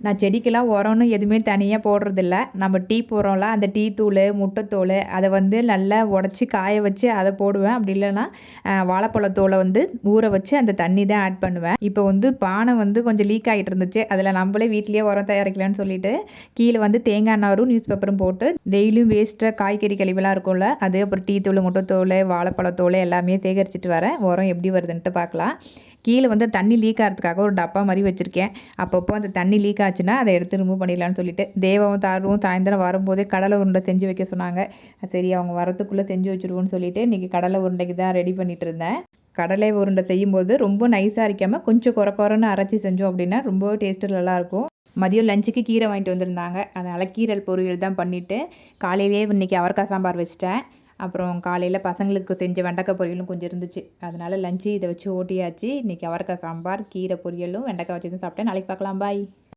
நான் செடிக்கெல்லாம் உரம்னு எதுவுமே தனியாக போடுறதில்ல. நம்ம டீ போடுறோம்ல, அந்த டீ தூள், முட்டைத்தோல் அதை வந்து நல்லா உடச்சி காய வச்சு அதை போடுவேன். அப்படி இல்லைன்னா வாழைப்பழத்தோலை வந்து ஊற வச்சு அந்த தண்ணி தான் ஆட் பண்ணுவேன். இப்போ வந்து பானை வந்து கொஞ்சம் லீக் ஆகிட்டு இருந்துச்சு. அதில் நம்மளே வீட்லேயே உரம் தயாரிக்கலாம்னு சொல்லிட்டு கீழே வந்து தேங்காய் நாரும் நியூஸ் பேப்பரும் போட்டு டெய்லியும் வேஸ்ட்டாக காய்கறி கழிவுலாம் இருக்கும்ல, அது அப்புறம் டீ தூள், முட்டைத்தோல், வாழைப்பழத்தோல் எல்லாமே சேகரிச்சுட்டு வரேன். உரம் எப்படி வருதுன்ட்டு பார்க்கலாம். கீழே வந்து தண்ணி லீக் ஆகிறதுக்காக ஒரு டப்பா மாதிரி வச்சுருக்கேன். அப்பப்போ அந்த தண்ணி லீக் ஆச்சுன்னா அதை எடுத்து ரிமூவ் பண்ணிடலான்னு சொல்லிட்டு தேவாவும் தாருவும் சாயந்தரம் வரும்போதே கடலை உருண்டை செஞ்சு வைக்க சொன்னாங்க. சரி அவங்க வரத்துக்குள்ளே செஞ்சு வச்சுருவோன்னு சொல்லிட்டு இன்றைக்கி கடலை உருண்டைக்கு தான் ரெடி பண்ணிட்டு இருந்தேன். கடலை உருண்டை செய்யும்போது ரொம்ப நைஸாக அரைக்காமல் கொஞ்சம் குறன்னு அரைச்சி செஞ்சோம் அப்படின்னா ரொம்ப டேஸ்ட்டு நல்லாயிருக்கும். மதியம் லஞ்சுக்கு கீரை வாங்கிட்டு வந்திருந்தாங்க. அதனால் கீரல் பொரியல் தான் பண்ணிவிட்டு காலையிலேயே இன்றைக்கி அவரைக்காய் சாம்பார் வச்சிட்டேன். அப்புறம் காலையில் பசங்களுக்கு செஞ்ச வெண்டைக்காய் பொரியலும் கொஞ்சம் இருந்துச்சு. அதனால் லஞ்சு இதை வச்சு ஓட்டியாச்சு. இன்றைக்கி அவரைக்காய் சாம்பார், கீரை பொரியலும் வெண்டைக்காய் வச்சு தான் சாப்பிட்டேன். நாளைக்கு பார்க்கலாம். பாய்.